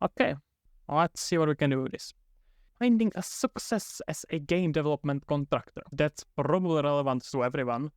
Okay, let's see what we can do with this. Finding a success as a game development contractor. That's probably relevant to everyone.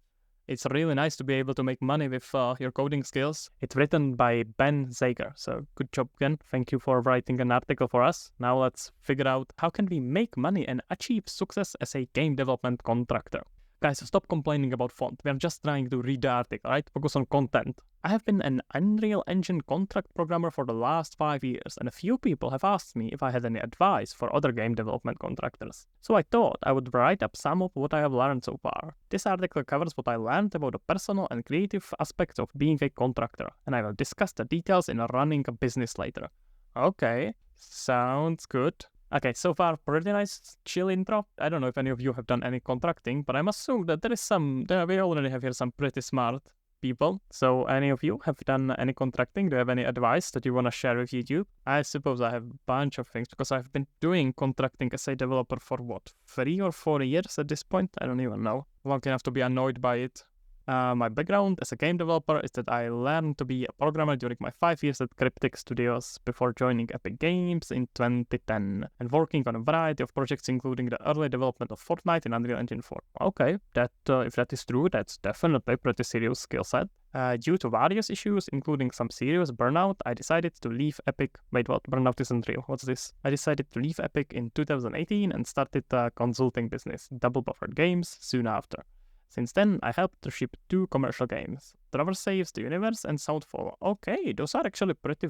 It's really nice to be able to make money with your coding skills. It's written by Ben Zager. So good job, Ben. Thank you for writing an article for us. Now let's figure out how can we make money and achieve success as a game development contractor. Guys, stop complaining about font. We're just trying to read the article, right? Focus on content. I have been an Unreal Engine contract programmer for the last 5 years, and a few people have asked me if I had any advice for other game development contractors. So I thought I would write up some of what I have learned so far. This article covers what I learned about the personal and creative aspects of being a contractor, and I will discuss the details in running a business later. Okay, sounds good. Okay, so far, pretty nice, chill intro. I don't know if any of you have done any contracting, but I'm assuming that we already have here some pretty smart people. So any of you have done any contracting? Do you have any advice that you want to share with YouTube? I suppose I have a bunch of things because I've been doing contracting as a developer for 3 or 4 years at this point? I don't even know. Long enough to be annoyed by it. My background as a game developer is that I learned to be a programmer during my 5 years at Cryptic Studios before joining Epic Games in 2010 and working on a variety of projects including the early development of Fortnite in Unreal Engine 4. Okay, if that is true, that's definitely a pretty serious skill set. Due to various issues, including some serious burnout, I decided to leave Epic. Wait, what? Burnout isn't real. What's this? I decided to leave Epic in 2018 and started a consulting business, Double Buffered Games, soon after. Since then, I helped to ship 2 commercial games, Traverse Saves the Universe and Soundfall. Okay, those are actually pretty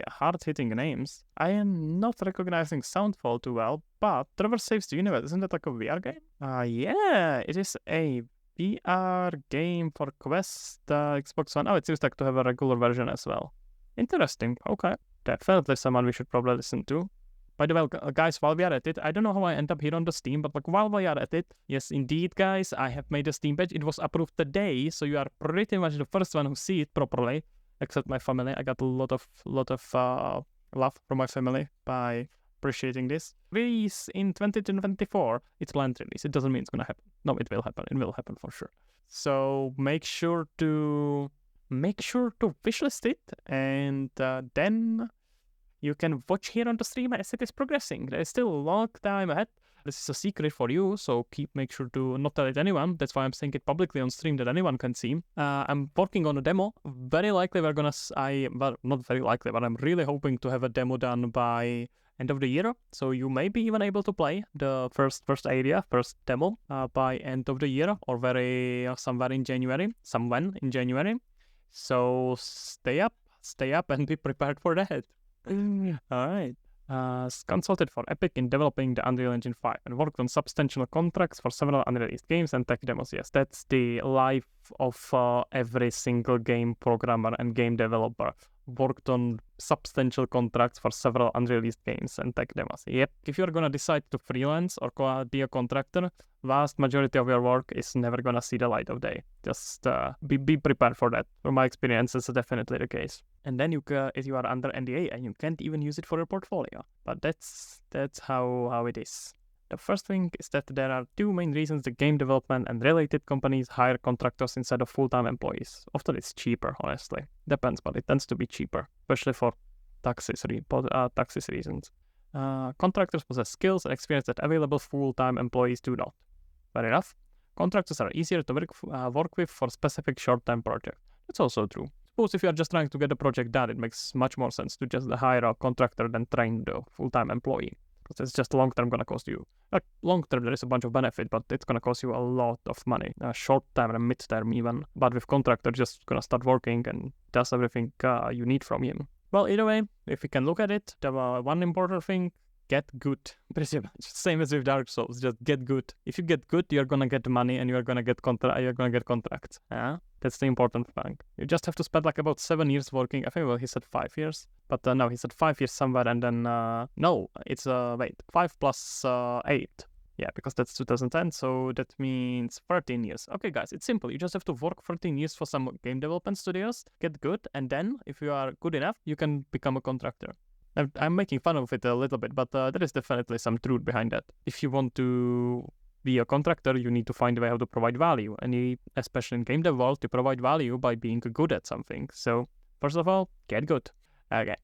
hard-hitting names. I am not recognizing Soundfall too well, but Traverse Saves the Universe, isn't that like a VR game? Yeah, it is a VR game for Quest, Xbox One. Oh, it seems like to have a regular version as well. Interesting, okay. Definitely someone we should probably listen to. By the way, guys, while we are at it, I don't know how I end up here on the Steam, but while we are at it, yes, indeed, guys, I have made a Steam page. It was approved today, so you are pretty much the first one who see it properly, except my family. I got a lot of love from my family by appreciating this. Release in 2024. It's planned release. It doesn't mean it's gonna happen. No, it will happen. It will happen for sure. So make sure to wishlist it, and then you can watch here on the stream as it is progressing. There is still a long time ahead. This is a secret for you, so make sure to not tell it anyone. That's why I'm saying it publicly on stream that anyone can see. I'm working on a demo. Very likely we're gonna, not very likely, but I'm really hoping to have a demo done by end of the year. So you may be even able to play the first demo by end of the year or somewhere in January. So stay up and be prepared for that. Alright. Consulted for Epic in developing the Unreal Engine 5 and worked on substantial contracts for several unreleased games and tech demos. Yes, that's the life of every single game programmer and game developer. Worked on substantial contracts for several unreleased games and tech demos. Yep. If you're gonna decide to freelance or be a contractor, vast majority of your work is never gonna see the light of day. Just be prepared for that. From my experience, it's definitely the case. And then if you are under NDA and you can't even use it for your portfolio. But that's how it is. The first thing is that there are 2 main reasons the game development and related companies hire contractors instead of full-time employees. Often it's cheaper, honestly. Depends, but it tends to be cheaper, especially for taxes reasons. Contractors possess skills and experience that available full-time employees do not. Fair enough. Contractors are easier to work with for specific short-term projects. That's also true. Suppose if you are just trying to get a project done, it makes much more sense to just hire a contractor than train the full-time employee. Because it's just long-term going to cost you. Long-term, there is a bunch of benefit, but it's going to cost you a lot of money. Short-term and mid-term even. But with contractor, just going to start working and does everything you need from him. Well, either way, if you can look at it, the one important thing, get good. Pretty much. Same as with Dark Souls, just get good. If you get good, you're going to get money and you're going to get contracts. Yeah? That's the important thing. You just have to spend like about 7 years working. I think, he said 5 years. But no, he said 5 years somewhere and then, no, it's, 5 plus 8. Yeah, because that's 2010, so that means 13 years. Okay, guys, it's simple. You just have to work 13 years for some game development studios, get good, and then, if you are good enough, you can become a contractor. I'm making fun of it a little bit, but there is definitely some truth behind that. If you want to be a contractor, you need to find a way how to provide value. And especially in game dev world, you provide value by being good at something. So, first of all, get good. Okay.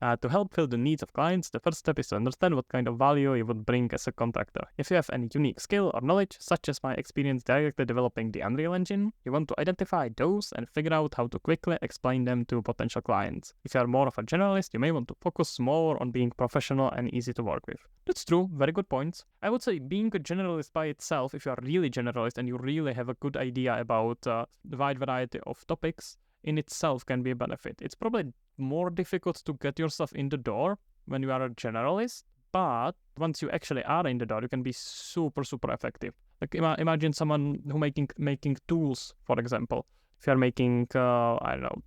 To help fill the needs of clients, the first step is to understand what kind of value you would bring as a contractor. If you have any unique skill or knowledge, such as my experience directly developing the Unreal Engine, you want to identify those and figure out how to quickly explain them to potential clients. If you are more of a generalist, you may want to focus more on being professional and easy to work with. That's true, very good points. I would say being a generalist by itself, if you are really generalist and you really have a good idea about the wide variety of topics, in itself can be a benefit. It's probably more difficult to get yourself in the door when you are a generalist, but once you actually are in the door, you can be super, super effective. Like imagine someone who making tools, for example. If you're making,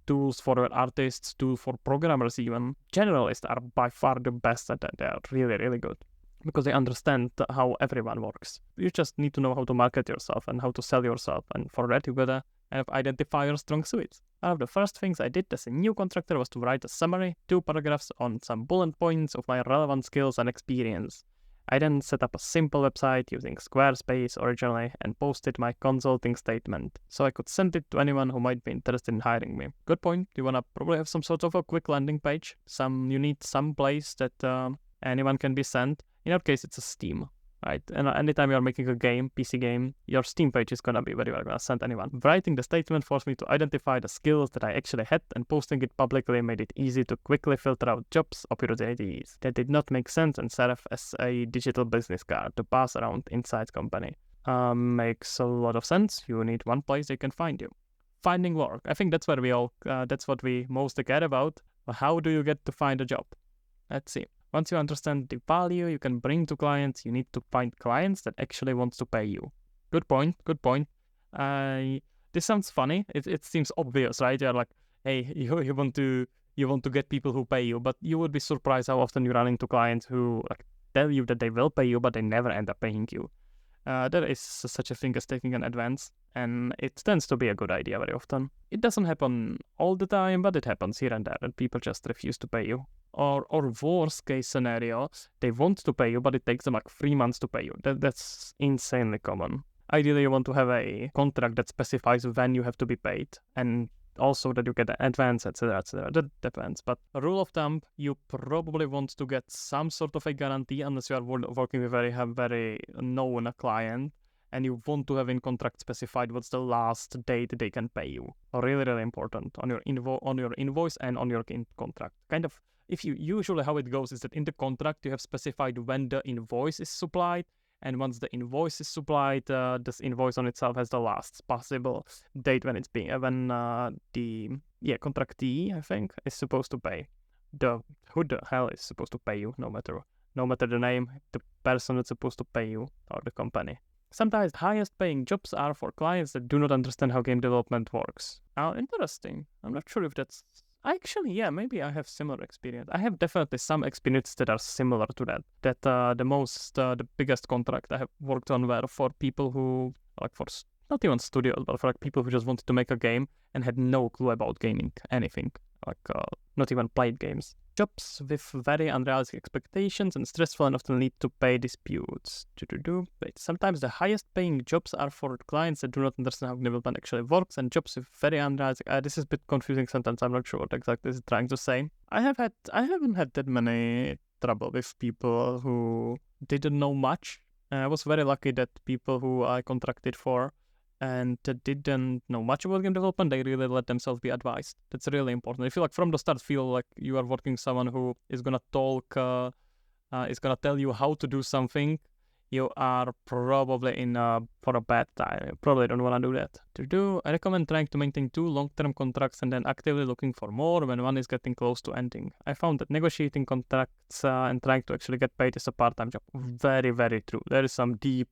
tools for artists, tools for programmers even, generalists are by far the best at that. They are really, really good because they understand how everyone works. You just need to know how to market yourself and how to sell yourself. And for that, you gotta identify your strong suits. One of the first things I did as a new contractor was to write a summary, 2 paragraphs on some bullet points of my relevant skills and experience. I then set up a simple website using Squarespace originally and posted my consulting statement, so I could send it to anyone who might be interested in hiring me. Good point. You wanna probably have some sort of a quick landing page. You need some place that anyone can be sent. In our case, it's a Steam, right? And anytime you're making a game, PC game, your Steam page is gonna be where you're gonna send anyone. Writing the statement forced me to identify the skills that I actually had, and posting it publicly made it easy to quickly filter out jobs opportunities that did not make sense and serve as a digital business card to pass around inside company. Makes a lot of sense. You need one place they can find you. Finding work. I think that's where that's what we mostly care about. How do you get to find a job? Let's see. Once you understand the value you can bring to clients, you need to find clients that actually want to pay you. Good point. This sounds funny. It seems obvious, right? You're like, hey, you want to get people who pay you, but you would be surprised how often you run into clients who tell you that they will pay you, but they never end up paying you. There is such a thing as taking an advance, and it tends to be a good idea very often. It doesn't happen all the time, but it happens here and there, and people just refuse to pay you. Or worst case scenario, they want to pay you, but it takes them like 3 months to pay you. That's insanely common. Ideally, you want to have a contract that specifies when you have to be paid, and also that you get an advance, etc., etc. That depends. But a rule of thumb, you probably want to get some sort of a guarantee unless you are working with a very known client, and you want to have in contract specified what's the last date they can pay you. Really, really important on your invoice and on your contract. Usually how it goes is that in the contract you have specified when the invoice is supplied, and once the invoice is supplied, this invoice on itself has the last possible date when it's being the contractee, I think, is supposed to pay. Who the hell is supposed to pay you? No matter the name, the person that's supposed to pay you or the company. Sometimes the highest paying jobs are for clients that do not understand how game development works. Interesting. I'm not sure if that's... Actually, yeah, maybe I have similar experience. I have definitely some experiences that are similar to that. The biggest contract I have worked on were for people who, not even studios, but for people who just wanted to make a game and had no clue about gaming, anything. Not even played games. Jobs with very unrealistic expectations and stressful and often lead to pay disputes. Sometimes the highest paying jobs are for clients that do not understand how development actually works, and jobs with very unrealistic... this is a bit confusing sentence. I'm not sure what exactly it's trying to say. I haven't had that many trouble with people who didn't know much. I was very lucky that people who I contracted for and didn't know much about game development, they really let themselves be advised. That's really important. If you from the start feel like you are working with someone who is gonna talk, is gonna tell you how to do something, you are probably in for a bad time. You probably don't want to do that. I recommend trying to maintain 2 long-term contracts and then actively looking for more when one is getting close to ending. I found that negotiating contracts and trying to actually get paid is a part-time job. Very, very true. There is some deep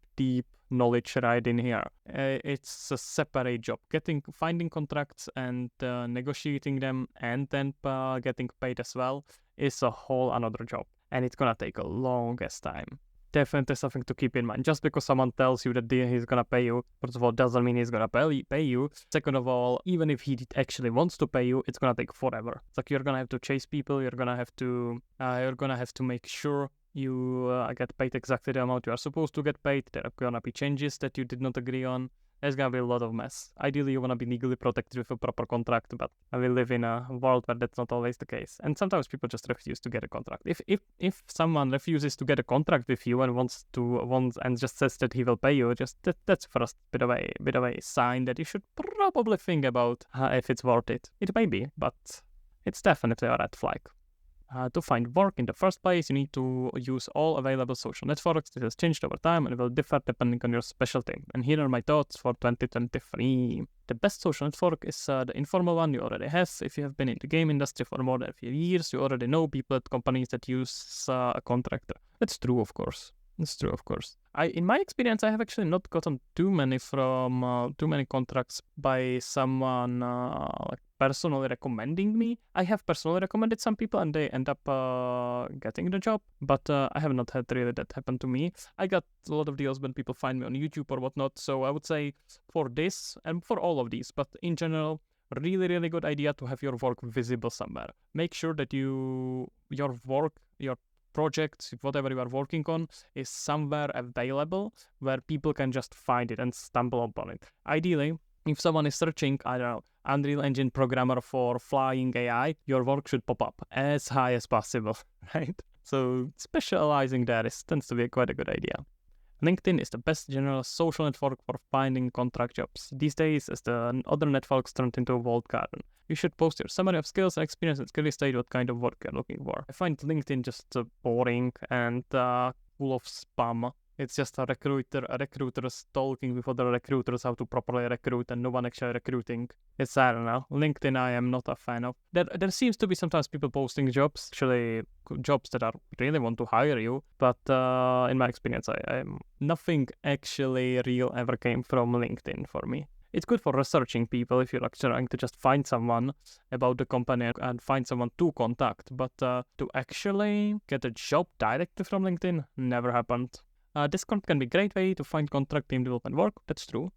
knowledge right in here. It's a separate job. Finding contracts and negotiating them and then getting paid as well is a whole another job. And it's gonna take a longest time. Definitely something to keep in mind. Just because someone tells you that he's gonna pay you, first of all, doesn't mean he's gonna pay you. Second of all, even if he actually wants to pay you, it's gonna take forever. It's like you're gonna have to chase people. You're gonna have to make sure you get paid exactly the amount you are supposed to get paid. There are gonna be changes that you did not agree on. there's gonna be a lot of mess. Ideally, you wanna be legally protected with a proper contract, but we live in a world where that's not always the case. And sometimes people just refuse to get a contract. If someone refuses to get a contract with you and wants and just says that he will pay you, just that's first bit of a sign that you should probably think about if it's worth it. It may be, but it's definitely a red flag. To find work in the first place, you need to use all available social networks. This has changed over time and will differ depending on your specialty. And here are my thoughts for 2023. The best social network is the informal one you already have. If you have been in the game industry for more than a few years, you already know people at companies that use a contractor. That's true, of course. In my experience, I have actually not gotten too many contracts by someone personally recommending me. I have personally recommended some people and they end up getting the job, but I have not had really that happen to me. I got a lot of deals when people find me on YouTube or whatnot, so I would say for this and for all of these, but in general, really, really good idea to have your work visible somewhere. Make sure that your project, whatever you are working on, is somewhere available where people can just find it and stumble upon it. Ideally, if someone is searching, I don't know, Unreal Engine programmer for flying AI, your work should pop up as high as possible, right? So specializing there tends to be quite a good idea. LinkedIn is the best general social network for finding contract jobs. These days, as the other networks turned into a walled garden. You should post your summary of skills and experience and clearly state what kind of work you're looking for. I find LinkedIn just boring and full of spam. It's just a recruiter talking with other recruiters how to properly recruit and no one actually recruiting. It's, I don't know, LinkedIn I am not a fan of. There seems to be sometimes people posting jobs, actually jobs that are really want to hire you, but in my experience, nothing actually real ever came from LinkedIn for me. It's good for researching people if you're trying to just find someone about the company and find someone to contact, but to actually get a job directly from LinkedIn never happened. Discord can be a great way to find contract game development work, that's true.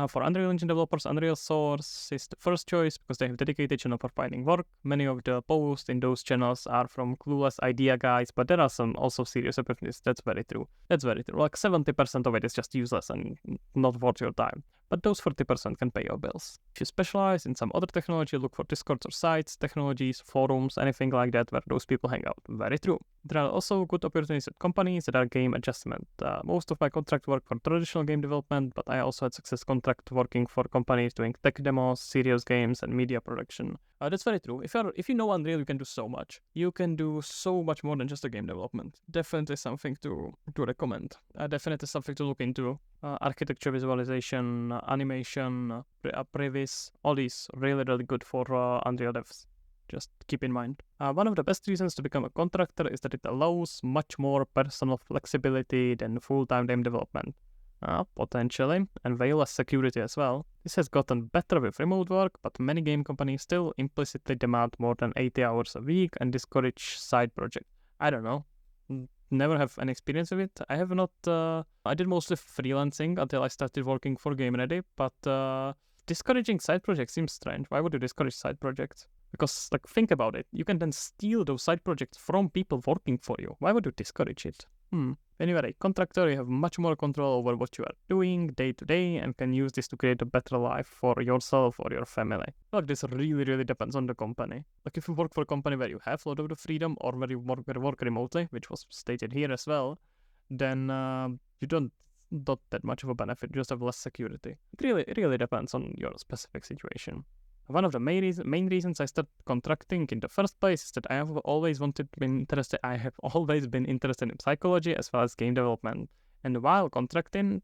For Unreal Engine developers, Unreal Source is the first choice because they have dedicated channel for finding work. Many of the posts in those channels are from clueless idea guys, but there are some also serious opportunities. That's very true. Like 70% of it is just useless and not worth your time. But those 40% can pay your bills. If you specialize in some other technology, look for Discords or sites, technologies, forums, anything like that where those people hang out. Very true. There are also good opportunities at companies that are game adjustment. Most of my contract work for traditional game development, but I also had success contract working for companies doing tech demos, serious games, and media production. That's very true. If you know Unreal, you can do so much. You can do so much more than just a game development. Definitely something to recommend. Definitely something to look into. Architecture, visualization, animation, previs, all these really, really good for Unreal devs. Just keep in mind. One of the best reasons to become a contractor is that it allows much more personal flexibility than full-time game development. Potentially, and way less security as well. This has gotten better with remote work, but many game companies still implicitly demand more than 80 hours a week and discourage side projects. I don't know. Never have any experience with it. I have not. I did mostly freelancing until I started working for GameReady, but discouraging side projects seems strange. Why would you discourage side projects? Because, think about it. You can then steal those side projects from people working for you. Why would you discourage it? Anyway, contractor, you have much more control over what you are doing day to day and can use this to create a better life for yourself or your family. This really, really depends on the company. If you work for a company where you have a lot of the freedom or where you work remotely, which was stated here as well, then you don't that much of a benefit, you just have less security. It really depends on your specific situation. One of the main reasons I started contracting in the first place is that I have always been interested in psychology as well as game development. And while contracting,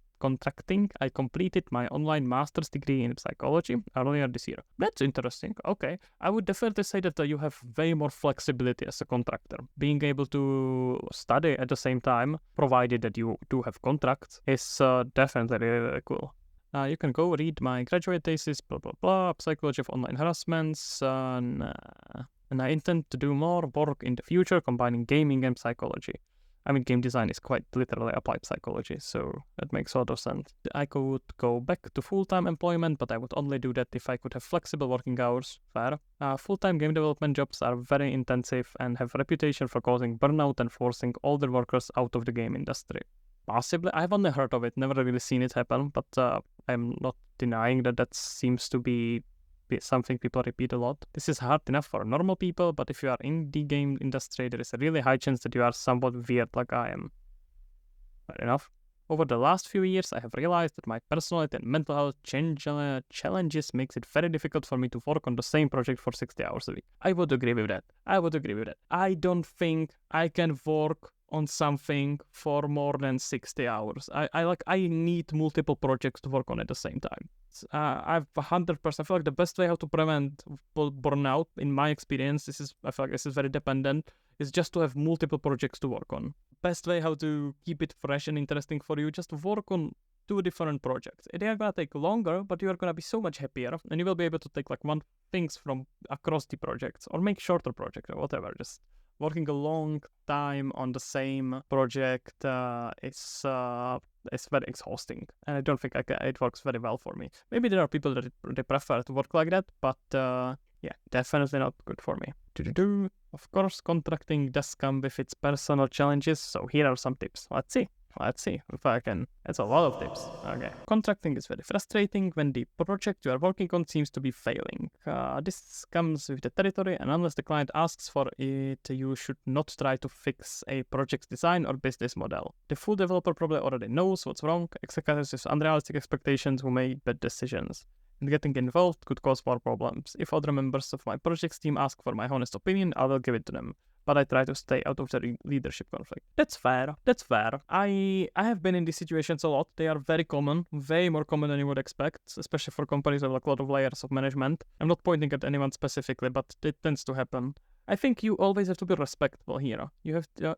I completed my online master's degree in psychology earlier this year. That's interesting. Okay. I would definitely say that you have way more flexibility as a contractor. Being able to study at the same time, provided that you do have contracts, is definitely really, really cool. You can go read my graduate thesis, blah, blah, blah, psychology of online harassments, and I intend to do more work in the future combining gaming and psychology. I mean, game design is quite literally applied psychology, so that makes a lot of sense. I could go back to full-time employment, but I would only do that if I could have flexible working hours. Fair. Full-time game development jobs are very intensive and have a reputation for causing burnout and forcing older workers out of the game industry. possibly. I've only heard of it, never really seen it happen, but I'm not denying that seems to be something people repeat a lot. This is hard enough for normal people, but if you are in the game industry, there is a really high chance that you are somewhat weird like I am. Fair enough. Over the last few years, I have realized that my personality and mental health challenges makes it very difficult for me to work on the same project for 60 hours a week. I would agree with that. I don't think I can work on something for more than 60 hours. I need multiple projects to work on at the same time. I've 100%. I feel like the best way how to prevent burnout, in my experience, I feel like this is very dependent, is just to have multiple projects to work on. Best way how to keep it fresh and interesting for you, just work on 2 different projects. They are gonna take longer, but you are gonna be so much happier, and you will be able to take like one things from across the projects, or make shorter projects or whatever. Just working a long time on the same project is very exhausting, and I don't think it works very well for me. Maybe there are people that they prefer to work like that, but yeah, definitely not good for me. Of course, contracting does come with its personal challenges, so here are some tips. Let's see if I can. It's a lot of tips. Okay. Contracting is very frustrating when the project you are working on seems to be failing. This comes with the territory, and unless the client asks for it, you should not try to fix a project's design or business model. The full developer probably already knows what's wrong, executives with unrealistic expectations who make bad decisions. And getting involved could cause more problems. If other members of my project's team ask for my honest opinion, I will give it to them. But I try to stay out of the leadership conflict. That's fair. I have been in these situations a lot. They are very common, way more common than you would expect, especially for companies with like a lot of layers of management. I'm not pointing at anyone specifically, but it tends to happen. I think you always have to be respectful here. You have to,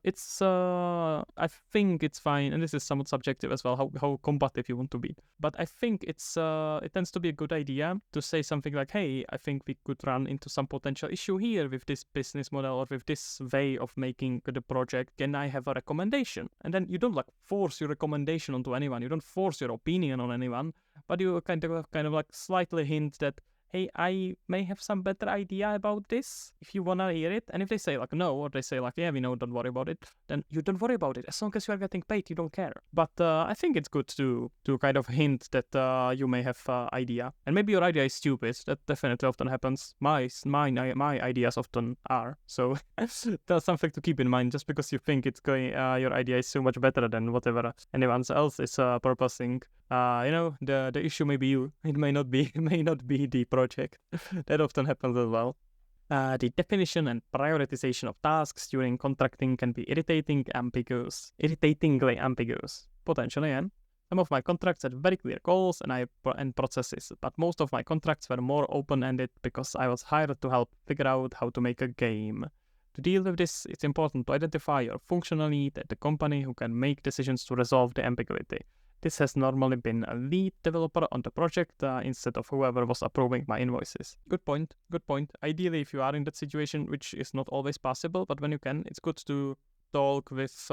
I think it's fine, and this is somewhat subjective as well, how combative you want to be. But I think it tends to be a good idea to say something like, hey, I think we could run into some potential issue here with this business model or with this way of making the project. Can I have a recommendation? And then you don't like force your recommendation onto anyone. You don't force your opinion on anyone, but you kind of like slightly hint that, hey, I may have some better idea about this, if you wanna hear it. And if they say like no, or they say like, yeah, we know, don't worry about it, then you don't worry about it. As long as you are getting paid, you don't care. But I think it's good to kind of hint that you may have idea. And maybe your idea is stupid. That definitely often happens. My ideas often are. So that's something to keep in mind. Just because you think it's going, your idea is so much better than whatever anyone else is purposing. The issue may be you. It may not be the project. That often happens as well. The definition and prioritization of tasks during contracting can be irritatingly ambiguous, potentially. And some of my contracts had very clear goals and processes, but most of my contracts were more open-ended because I was hired to help figure out how to make a game. To deal with this, it's important to identify your functional need at the company who can make decisions to resolve the ambiguity. This has normally been a lead developer on the project instead of whoever was approving my invoices. Good point. Ideally, if you are in that situation, which is not always possible, but when you can, it's good to talk with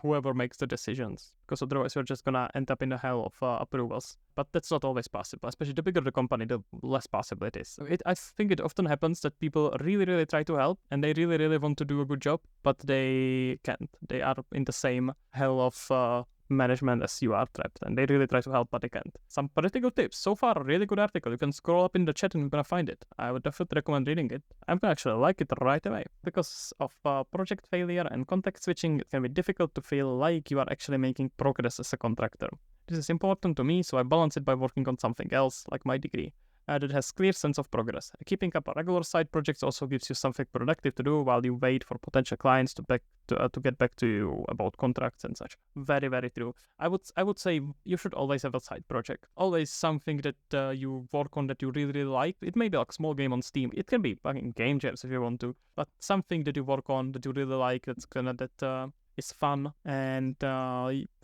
whoever makes the decisions, because otherwise you're just gonna end up in the hell of approvals. But that's not always possible, especially the bigger the company, the less possible it is. I think it often happens that people really, really try to help, and they really, really want to do a good job, but they can't. They are in the same hell of management as you are trapped, and they really try to help, but they can't. Some pretty good tips. So far, a really good article. You can scroll up in the chat and you're gonna find it. I would definitely recommend reading it. I'm gonna actually like it right away. Because of project failure and context switching, it can be difficult to feel like you are actually making progress as a contractor. This is important to me, so I balance it by working on something else, like my degree. That has clear sense of progress. Keeping up a regular side projects also gives you something productive to do while you wait for potential clients to get back to you about contracts and such. Very, very true. I would say you should always have a side project. Always something that you work on that you really, really like. It may be like a small game on Steam. It can be fucking game jams if you want to, but something that you work on that you really like, that is fun and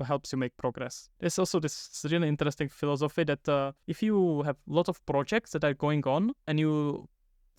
helps you make progress. There's also this really interesting philosophy that if you have a lot of projects that are going on and you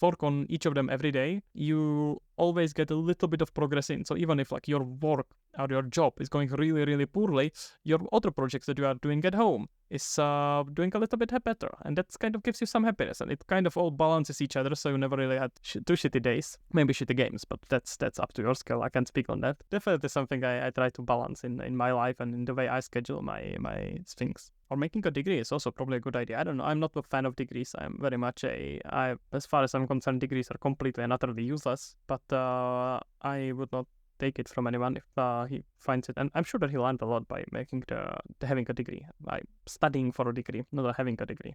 work on each of them every day, you always get a little bit of progress in. So even if like your work or your job is going really, really poorly, your other projects that you are doing at home is doing a little bit better, and that kind of gives you some happiness, and it kind of all balances each other, so you never really had two shitty days, maybe shitty games, but that's up to your skill. I can't speak on that. Definitely something I try to balance in my life and in the way I schedule my things. Or making a degree is also probably a good idea. I don't know, I'm not a fan of degrees. I'm very much as far as I'm concerned, degrees are completely and utterly useless, but I would not take it from anyone if he finds it, and I'm sure that he learned a lot by making the having a degree, by studying for a degree, not having a degree.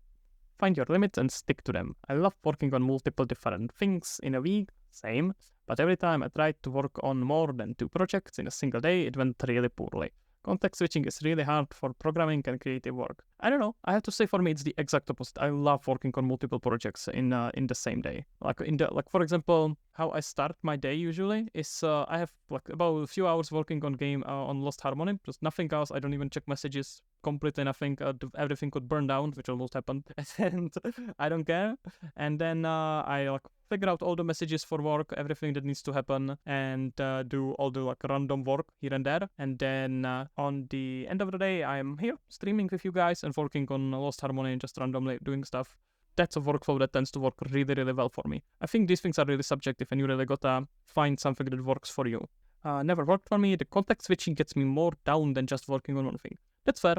Find your limits and stick to them. I love working on multiple different things in a week, same, but every time I tried to work on more than 2 projects in a single day, it went really poorly. Context switching is really hard for programming and creative work. I don't know. I have to say, for me, it's the exact opposite. I love working on multiple projects in the same day. For example, how I start my day usually is I have like about a few hours working on game on Lost Harmony, just nothing else. I don't even check messages. Completely nothing. Everything could burn down, which almost happened, and I don't care. And then I figure out all the messages for work, everything that needs to happen, and do all the random work here and there. And then on the end of the day, I'm here streaming with you guys and working on Lost Harmony and just randomly doing stuff. That's a workflow that tends to work really, really well for me. I think these things are really subjective, and you really gotta find something that works for you. Never worked for me. The context switching gets me more down than just working on one thing. That's fair.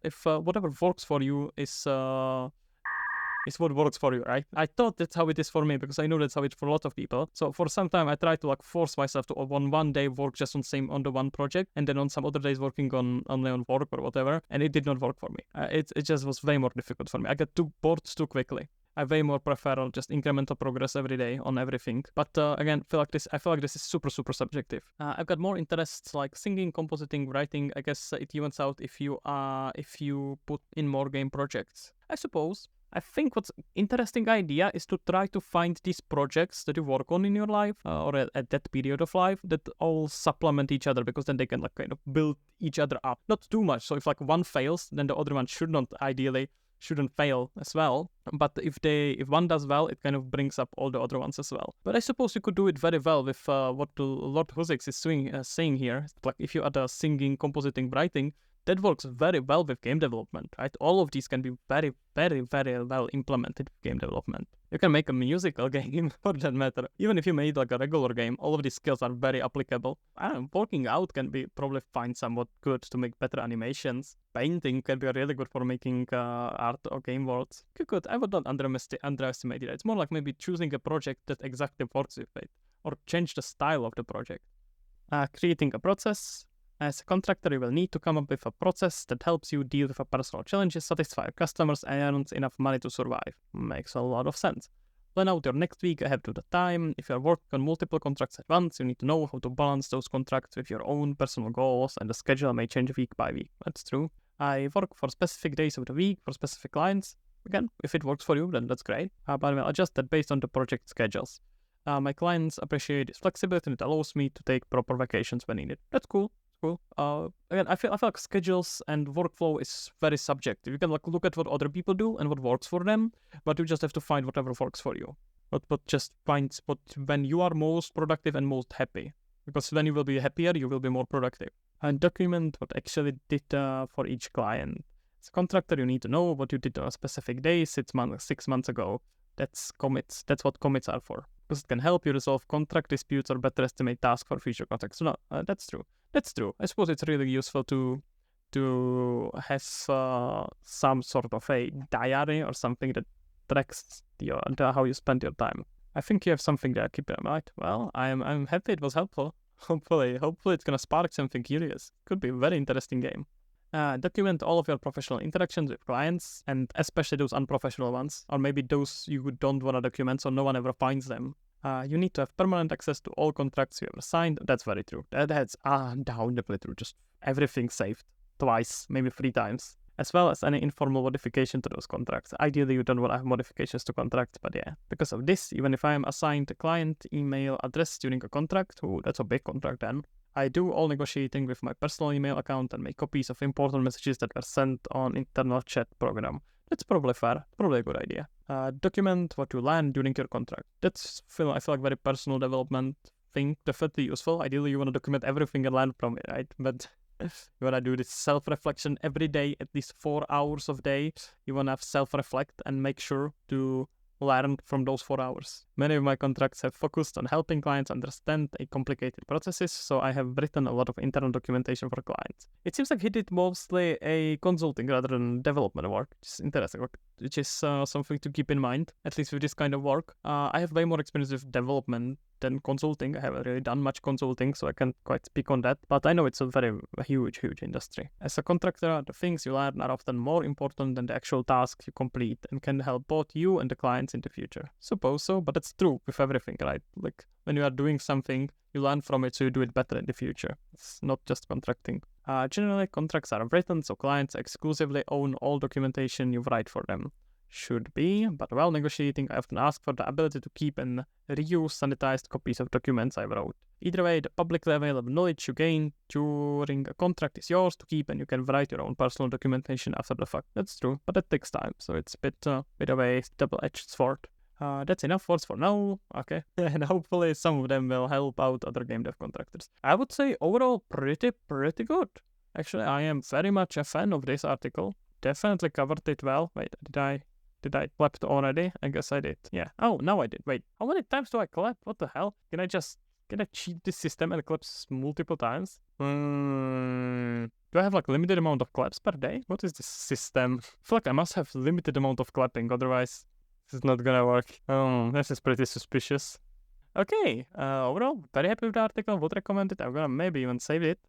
If whatever works for you is what works for you, right? I thought that's how it is for me, because I know that's how it's for a lot of people. So for some time, I tried to force myself to on one day work just on the one project, and then on some other days working only on work or whatever, and it did not work for me. It just was way more difficult for me. I got too bored too quickly. I way more prefer just incremental progress every day on everything. But again, I feel like this is super, super subjective. I've got more interests like singing, compositing, writing. I guess it evens out if you put in more game projects, I suppose. I think what's interesting idea is to try to find these projects that you work on in your life or at that period of life that all supplement each other, because then they can kind of build each other up. Not too much. So if one fails, then the other one shouldn't fail as well. But if one does well, it kind of brings up all the other ones as well. But I suppose you could do it very well with what Lord Huzix is saying here. Like if you add singing, compositing, writing, that works very well with game development, right? All of these can be very, very, very well implemented with game development. You can make a musical game for that matter. Even if you made a regular game, all of these skills are very applicable. Working out can be probably find somewhat good to make better animations. Painting can be really good for making art or game worlds. Good. I would not underestimate it. It's more like maybe choosing a project that exactly works with it, or change the style of the project. Creating a process. As a contractor, you will need to come up with a process that helps you deal with personal challenges, satisfy your customers, and earn enough money to survive. Makes a lot of sense. Plan out your next week ahead of the time. If you are working on multiple contracts at once, you need to know how to balance those contracts with your own personal goals, and the schedule may change week by week. That's true. I work for specific days of the week for specific clients. Again, if it works for you, then that's great. But I will adjust that based on the project schedules. My clients appreciate this flexibility, and it allows me to take proper vacations when needed. That's cool. Again, I feel like schedules and workflow is very subjective. You can look at what other people do and what works for them, but you just have to find whatever works for you. But just find when you are most productive and most happy, because when you will be happier, you will be more productive. And document what actually did for each client. As a contractor, you need to know what you did on a specific day 6 months ago. That's commits. That's what commits are for, because it can help you resolve contract disputes or better estimate tasks for future contracts. So no, that's true. That's true. I suppose it's really useful to have some sort of a diary or something that tracks how you spend your time. I think you have something there. Keep it in mind. Well, I'm happy it was helpful. Hopefully it's gonna spark something curious. Could be a very interesting game. Document all of your professional interactions with clients, and especially those unprofessional ones, or maybe those you don't want to document so no one ever finds them. You need to have permanent access to all contracts you ever signed. That's very true. That's undoubtedly true. Just everything saved twice, maybe 3 times, as well as any informal modification to those contracts. Ideally, you don't want to have modifications to contracts, but yeah. Because of this, even if I am assigned a client email address during a contract, that's a big contract then, I do all negotiating with my personal email account and make copies of important messages that were sent on internal chat program. That's probably fair. Probably a good idea. Document what you learn during your contract. I feel like very personal development thing, definitely useful. Ideally, you want to document everything and learn from it, right? But you want to do this self-reflection every day, at least 4 hours of day. You want to have self-reflect and make sure to learn from those 4 hours. Many of my contracts have focused on helping clients understand complicated processes, so I have written a lot of internal documentation for clients. It seems like he did mostly a consulting rather than development work, which is interesting, which is something to keep in mind, at least with this kind of work. I have way more experience with development than consulting. I haven't really done much consulting, so I can't quite speak on that, but I know it's a very huge industry. As a contractor, the things you learn are often more important than the actual tasks you complete and can help both you and the clients in the future. Suppose so, but it's true with everything, right? Like when you are doing something, you learn from it so you do it better in the future. It's not just contracting. Generally, contracts are written so clients exclusively own all documentation you write for them. Should be, but while negotiating, I often ask for the ability to keep and reuse sanitized copies of documents I wrote. Either way, the publicly available knowledge you gain during a contract is yours to keep, and you can write your own personal documentation after the fact. That's true, but it takes time, so it's a bit of a double-edged sword. That's enough words for now, okay? And hopefully some of them will help out other game dev contractors. I would say overall pretty good. Actually, I am very much a fan of this article. Definitely covered it well. Wait, did I clap already? I guess I did. Yeah. Oh, now I did. Wait, how many times do I clap? What the hell? Can I cheat this system and clap multiple times? Do I have like limited amount of claps per day? What is this system? I feel like I must have limited amount of clapping, otherwise this is not gonna work. Oh, this is pretty suspicious. Okay, overall, very happy with the article, would recommend it. I'm gonna maybe even save it